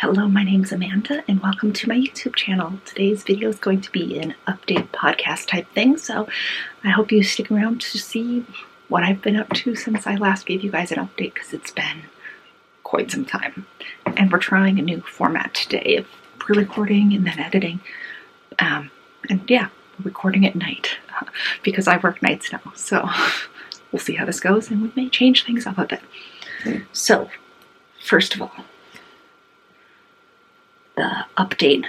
Hello, my name's Amanda and welcome to my YouTube channel. Today's video is going to be an update podcast type thing, so I hope you stick around to see what I've been up to since I last gave you guys an update, because it's been quite some time. And we're trying a new format today of pre-recording and then editing. And yeah, we're recording at night because I work nights now, so we'll see how this goes and we may change things up a bit. So, first of all, the update.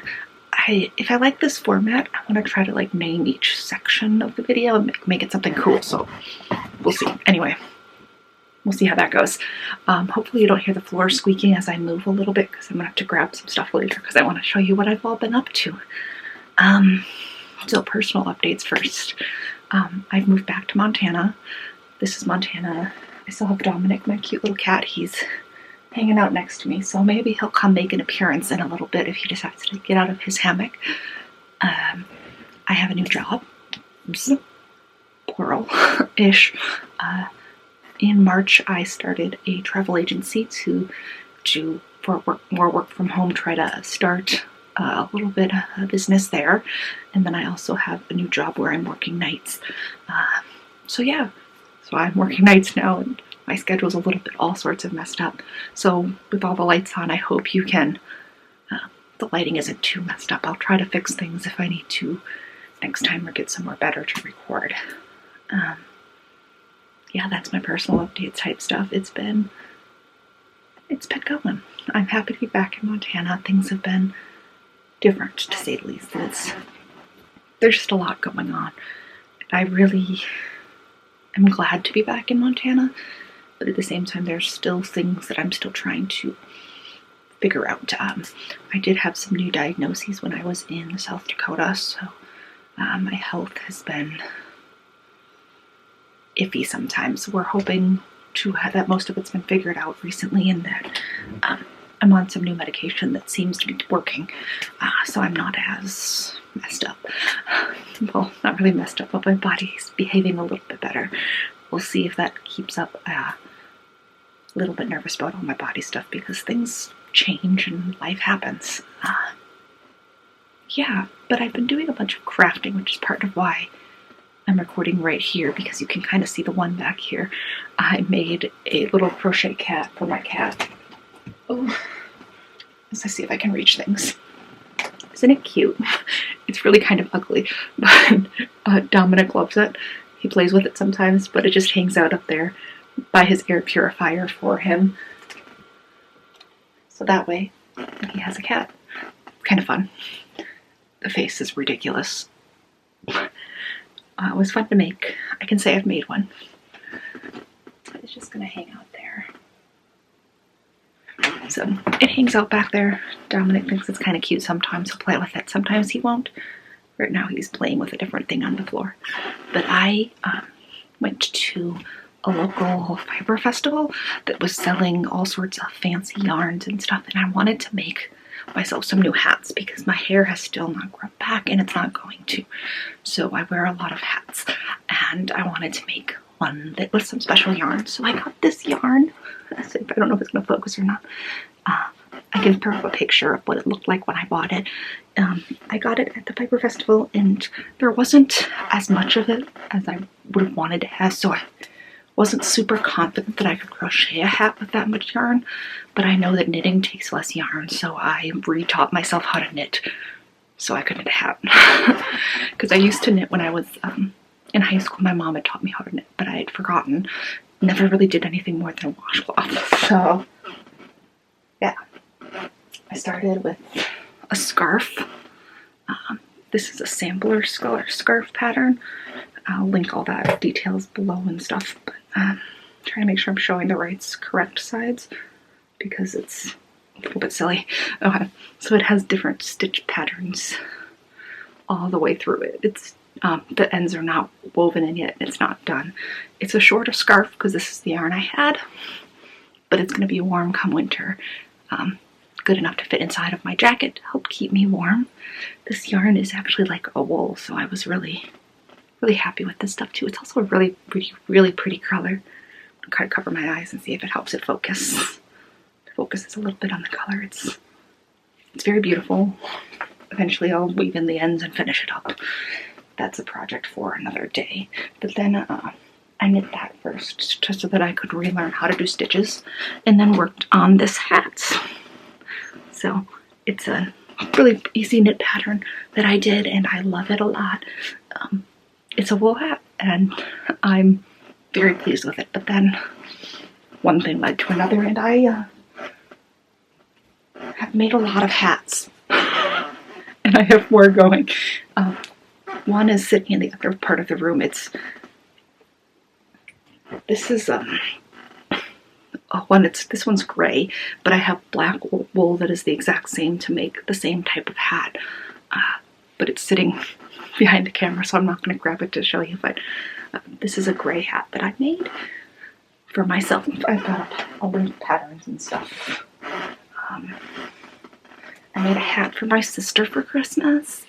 If I like this format, I want to try to name each section of the video and make it something cool, so we'll see. Anyway, we'll see how that goes. Hopefully you don't hear the floor squeaking as I move a little bit, because I'm going to have to grab some stuff later because I want to show you what I've all been up to. So personal updates first. I've moved back to Montana. This is Montana. I still have Dominic, my cute little cat. He's hanging out next to me, so maybe he'll come make an appearance in a little bit if he decides to get out of his hammock. I have a new job, plural-ish. In March, I started a travel agency to do more work from home, try to start a little bit of business there, and then I also have a new job where I'm working nights. So I'm working nights now, and my schedule's a little bit all sorts of messed up. So with all the lights on, I hope you can, the lighting isn't too messed up. I'll try to fix things if I need to next time or get somewhere better to record. Yeah, that's my personal update type stuff. It's been going. I'm happy to be back in Montana. Things have been different, to say the least. There's just a lot going on. I really am glad to be back in Montana. But at the same time, there's still things that I'm still trying to figure out. I did have some new diagnoses when I was in South Dakota, so my health has been iffy sometimes. We're hoping to have that most of it's been figured out recently, and that I'm on some new medication that seems to be working, so I'm not as messed up. Well, not really messed up, but my body's behaving a little bit better. We'll see if that keeps up. A little bit nervous about all my body stuff because things change and life happens. Yeah, but I've been doing a bunch of crafting, which is part of why I'm recording right here, because you can kind of see the one back here. I made a little crochet cat for my cat. Oh, let's see if I can reach things. Isn't it cute? It's really kind of ugly, but Dominic loves it. He plays with it sometimes, but it just hangs out up there by his air purifier for him. So that way, he has a cat. Kind of fun. The face is ridiculous. It was fun to make. I can say I've made one. It's just going to hang out there. So it hangs out back there. Dominic thinks it's kind of cute sometimes. He'll play with it. Sometimes he won't. Right now he's playing with a different thing on the floor. But I went to a local fiber festival that was selling all sorts of fancy yarns and stuff, and I wanted to make myself some new hats because my hair has still not grown back and it's not going to. So I wear a lot of hats, and I wanted to make one that was some special yarn. So I got this yarn. I don't know if it's going to focus or not. I can throw up a picture of what it looked like when I bought it. I got it at the Fiber Festival, and there wasn't as much of it as I would have wanted to have, so I wasn't super confident that I could crochet a hat with that much yarn, but I know that knitting takes less yarn, so I re-taught myself how to knit so I could knit a hat. Because I used to knit when I was in high school. My mom had taught me how to knit, but I had forgotten. Never really did anything more than a washcloth. So yeah, I started with a scarf. This is a sampler scarf pattern. I'll link all that details below and stuff, but trying to make sure I'm showing the correct sides because it's a little bit silly. Okay, so it has different stitch patterns all the way through it. It's the ends are not woven in yet. It's not done. It's a shorter scarf because this is the yarn I had, but it's going to be warm come winter. Good enough to fit inside of my jacket to help keep me warm. This yarn is actually like a wool, so I was really happy with this stuff too. It's also a really pretty color. I'll try to cover my eyes and see if it helps it focus. It focuses a little bit on the color. It's It's very beautiful. Eventually I'll weave in the ends and finish it up. That's a project for another day. But then I knit that first just so that I could relearn how to do stitches, and then worked on this hat. So it's a really easy knit pattern that I did, and I love it a lot. It's a wool hat, and I'm very pleased with it. But then one thing led to another, and I have made a lot of hats, and I have more going. One is sitting in the other part of the room. This one's gray, but I have black wool that is the exact same to make the same type of hat. But it's sitting behind the camera, so I'm not going to grab it to show you. But this is a gray hat that I made for myself. I've got a bunch of patterns and stuff. I made a hat for my sister for Christmas.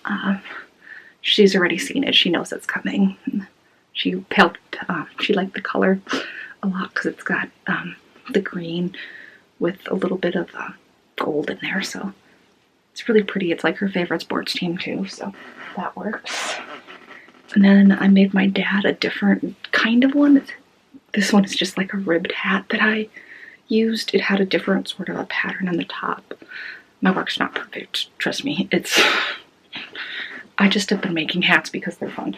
She's already seen it. She knows it's coming. She liked the color a lot because it's got the green with a little bit of gold in there, so it's really pretty. It's like her favorite sports team too, so that works. And then I made my dad a different kind of one. This one is just like a ribbed hat that I used. It had a different sort of a pattern on the top. My work's not perfect, trust me. I just have been making hats because they're fun.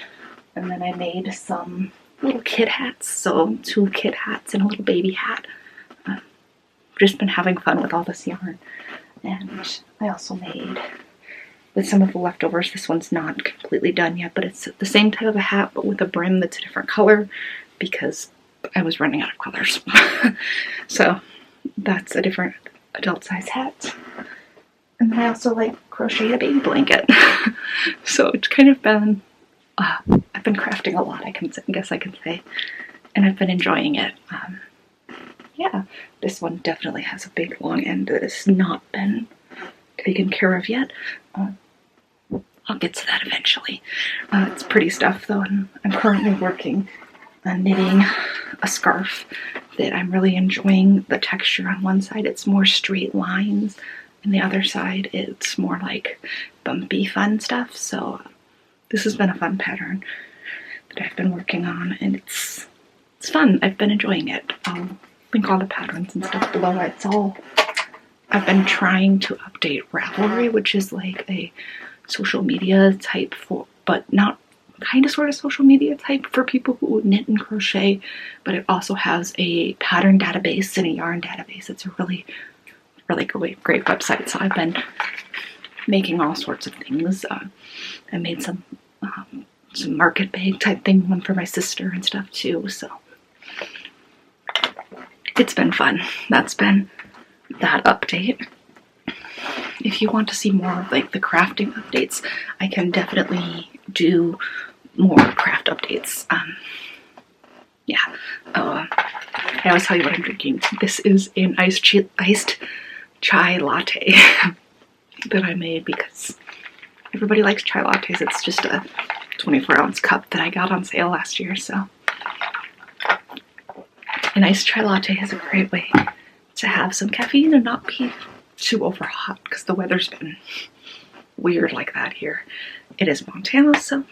And then I made some little kid hats, so 2 kid hats and a little baby hat. Just been having fun with all this yarn. And I also made, with some of the leftovers, this one's not completely done yet, but it's the same type of a hat, but with a brim that's a different color because I was running out of colors. So that's a different adult size hat. And then I also crocheted a baby blanket. So it's kind of been, I've been crafting a lot, I guess I can say, and I've been enjoying it. Yeah, this one definitely has a big long end that has not been taken care of yet. I'll get to that eventually. It's pretty stuff though, and I'm currently working on knitting a scarf that I'm really enjoying. The texture on one side, it's more straight lines, and the other side, it's more like bumpy fun stuff. So this has been a fun pattern that I've been working on, and it's fun. I've been enjoying it. I'll link all the patterns and stuff below. I've been trying to update Ravelry, which is like a social media type but not kind of sort of social media type for people who knit and crochet, but it also has a pattern database and a yarn database. It's a really great website. So I've been making all sorts of things. I made some market bag type thing, one for my sister and stuff too. So it's been fun. That's been that update. If you want to see more of the crafting updates, I can definitely do more craft updates. Yeah. I always tell you what I'm drinking. This is an iced chai latte that I made because everybody likes chai lattes. It's just a 24-ounce cup that I got on sale last year, so an iced chai latte is a great way to have some caffeine and not be too over hot because the weather's been weird like that here. It is Montana, so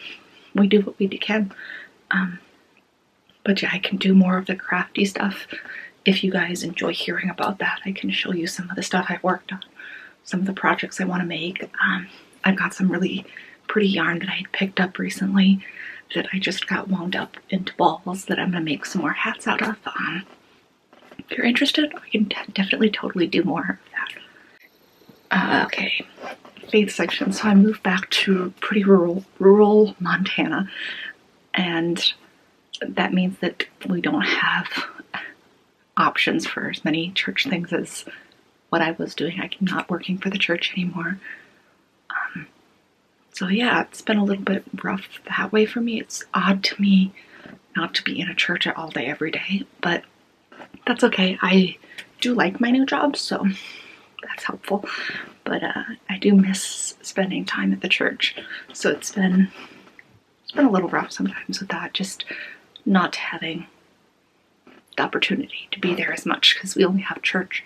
we do what we can. But yeah, I can do more of the crafty stuff. If you guys enjoy hearing about that, I can show you some of the stuff I've worked on, some of the projects I want to make. I've got some really pretty yarn that I had picked up recently that I just got wound up into balls that I'm going to make some more hats out of. If you're interested, I can definitely totally do more of that. Okay, faith section. So I moved back to pretty rural Montana, and that means that we don't have options for as many church things as what I was doing. I'm not working for the church anymore. So yeah, it's been a little bit rough that way for me. It's odd to me not to be in a church all day, every day, but that's okay. I do like my new job, so that's helpful. But I do miss spending time at the church. So it's been a little rough sometimes with that, just not having the opportunity to be there as much because we only have church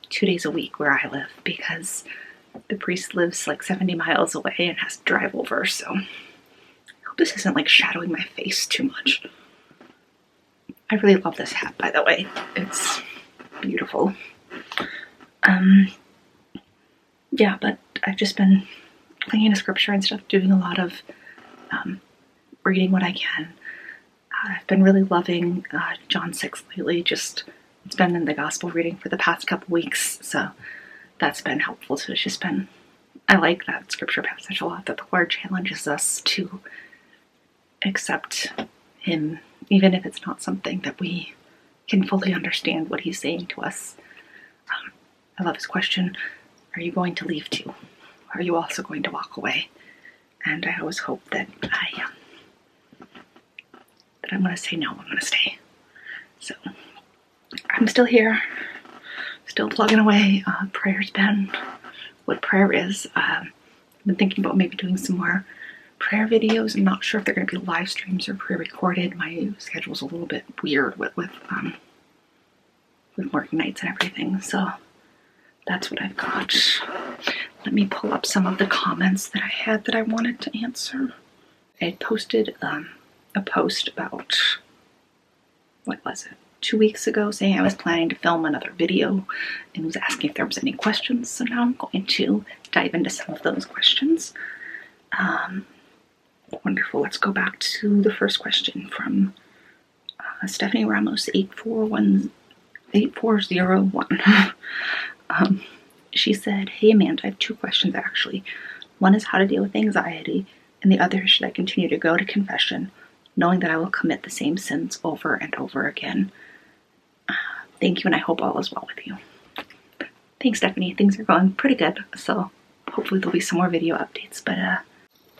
2 days a week where I live because the priest lives like 70 miles away and has to drive over, so I hope this isn't like shadowing my face too much. I really love this hat, by the way. It's beautiful. Yeah, but I've just been clinging to scripture and stuff, doing a lot of reading what I can. I've been really loving John 6 lately. It's been in the gospel reading for the past couple weeks, so that's been helpful. So it's just been, I like that scripture passage a lot, that the Lord challenges us to accept Him, even if it's not something that we can fully understand what He's saying to us. I love His question, are you going to leave too? Are you also going to walk away? And I always hope that I'm going to say no, I'm going to stay. So I'm still here, still plugging away. Prayer's been what prayer is. I've been thinking about maybe doing some more prayer videos. I'm not sure if they're going to be live streams or pre-recorded. My schedule's a little bit weird with working nights and everything, so that's what I've got. Let me pull up some of the comments that I had that I wanted to answer. I had posted a post about, what was it, 2 weeks ago, saying I was planning to film another video and was asking if there was any questions. So now I'm going to dive into some of those questions. Wonderful. Let's go back to the first question from Stephanie Ramos 8401. She said, "Hey Amanda, I have 2 questions actually. One is how to deal with anxiety, and the other is should I continue to go to confession, knowing that I will commit the same sins over and over again. Thank you, and I hope all is well with you." Thanks, Stephanie. Things are going pretty good, so hopefully there'll be some more video updates. But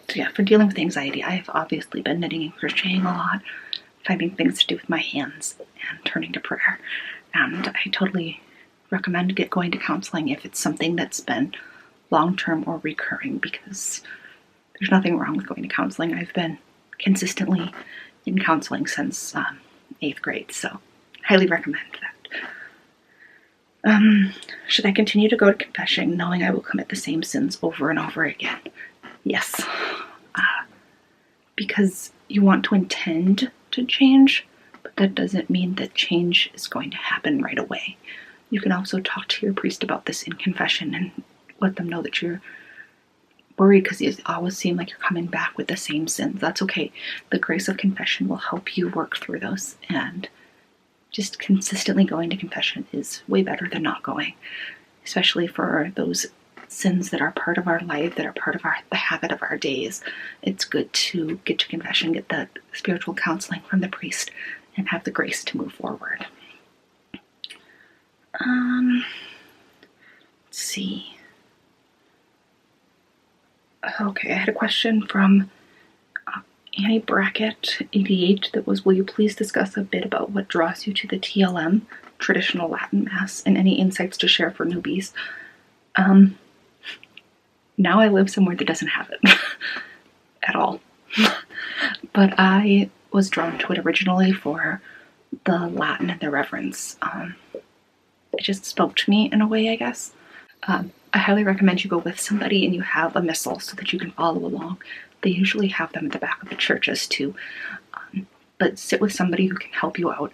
so yeah, for dealing with anxiety, I have obviously been knitting and crocheting a lot, finding things to do with my hands, and turning to prayer. And I totally recommend going to counseling if it's something that's been long-term or recurring, because there's nothing wrong with going to counseling. I've been consistently in counseling since 8th grade, so highly recommend that. Should I continue to go to confession knowing I will commit the same sins over and over again? Yes, because you want to intend to change, but that doesn't mean that change is going to happen right away. You can also talk to your priest about this in confession and let them know that you're worried because you always seem like you're coming back with the same sins. That's okay. The grace of confession will help you work through those, and just consistently going to confession is way better than not going, especially for those sins that are part of our life, that are part of the habit of our days. It's good to get to confession, get the spiritual counseling from the priest, and have the grace to move forward. Let's see. Okay, I had a question from Annie Brackett 88 that was, will you please discuss a bit about what draws you to the TLM, traditional Latin Mass, and any insights to share for newbies? Now I live somewhere that doesn't have it at all. But I was drawn to it originally for the Latin and the reverence. It just spoke to me in a way, I guess. I highly recommend you go with somebody and you have a missal so that you can follow along. They usually have them at the back of the churches too. But sit with somebody who can help you out.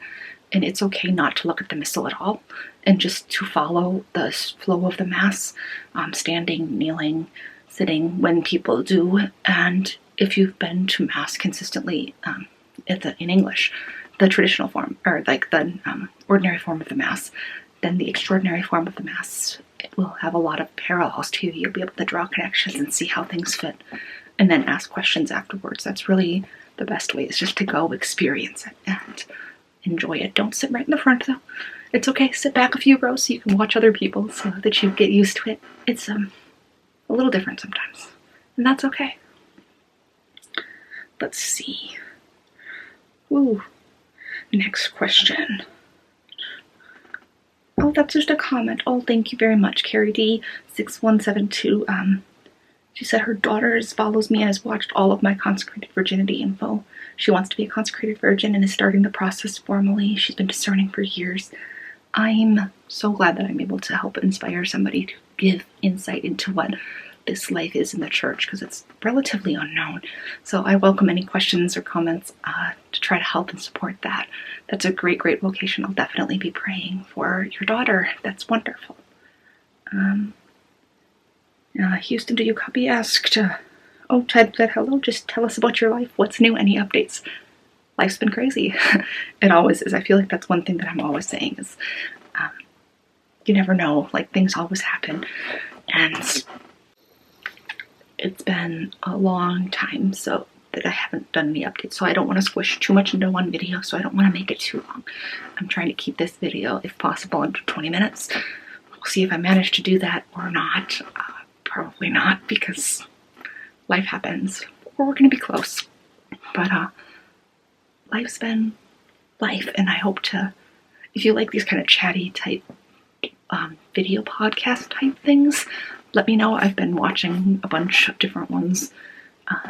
And it's okay not to look at the missal at all and just to follow the flow of the Mass, standing, kneeling, sitting when people do. And if you've been to Mass consistently in English, the traditional form, or like the ordinary form of the Mass, then the extraordinary form of the Mass, it will have a lot of parallels to you. You'll be able to draw connections and see how things fit, and then ask questions afterwards. That's really the best way, is just to go experience it and enjoy it. Don't sit right in the front though. It's okay, sit back a few rows so you can watch other people so that you get used to it. It's a little different sometimes, and that's okay. Let's see. Ooh, next question. Oh, that's just a comment. Oh, thank you very much, Carrie D 6172. She said her daughter follows me and has watched all of my consecrated virginity info. She wants to be a consecrated virgin and is starting the process formally. She's been discerning for years. I'm so glad that I'm able to help inspire somebody give insight into what this life is in the church, because it's relatively unknown. So I welcome any questions or comments to try to help and support that. That's a great, great vocation. I'll definitely be praying for your daughter. That's wonderful. Houston, do you copy? Asked. Oh, Ted said hello. Just tell us about your life. What's new? Any updates? Life's been crazy. It always is. I feel like that's one thing that I'm always saying is you never know. Like, things always happen. And it's been a long time so that I haven't done any updates. So I don't want to squish too much into one video. So I don't want to make it too long. I'm trying to keep this video, if possible, under 20 minutes. We'll see if I manage to do that or not. Probably not, because life happens. Or we're going to be close. But life's been life, and I hope to, if you like these kind of chatty type video podcast type things, let me know. I've been watching a bunch of different ones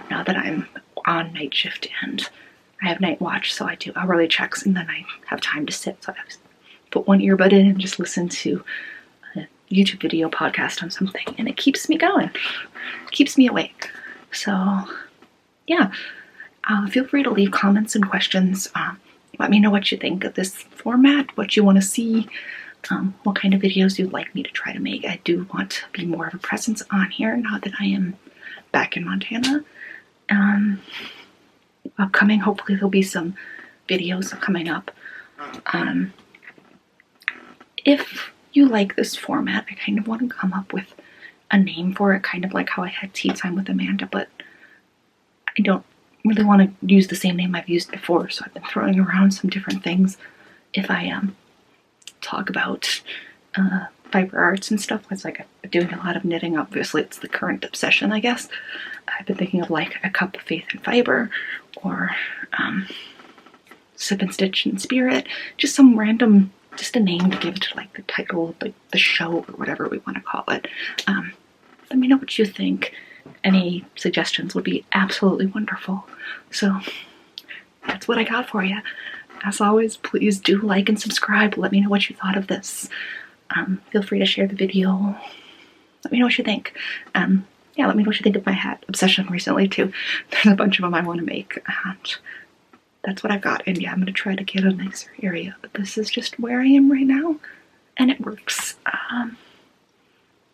now that I'm on night shift and I have night watch, so I do hourly checks and then I have time to sit. So I put one earbud in and just listen to a YouTube video podcast on something, and it keeps me going. It keeps me awake. So yeah, feel free to leave comments and questions. Let me know what you think of this format, what you want to see, what kind of videos you'd like me to try to make. I do want to be more of a presence on here now that I am back in Montana. Upcoming, hopefully there'll be some videos coming up. If you like this format, I kind of want to come up with a name for it, kind of like how I had Tea Time with Amanda, but I don't really want to use the same name I've used before, so I've been throwing around some different things. If I talk about fiber arts and stuff, it's like I'm doing a lot of knitting. Obviously, it's the current obsession, I guess. I've been thinking of like a cup of faith and fiber, or sip and stitch and spirit, just some random, just a name to give to like the title, like the show or whatever we want to call it. Let me know what you think. Any suggestions would be absolutely wonderful. So that's what I got for you. As always, please do like and subscribe. Let me know what you thought of this. Feel free to share the video. Let me know what you think. Yeah, let me know what you think of my hat obsession recently too. There's a bunch of them I want to make. And that's what I've got. And yeah, I'm going to try to get a nicer area. But this is just where I am right now. And it works.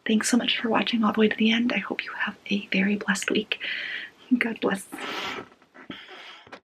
Thanks so much for watching all the way to the end. I hope you have a very blessed week. God bless.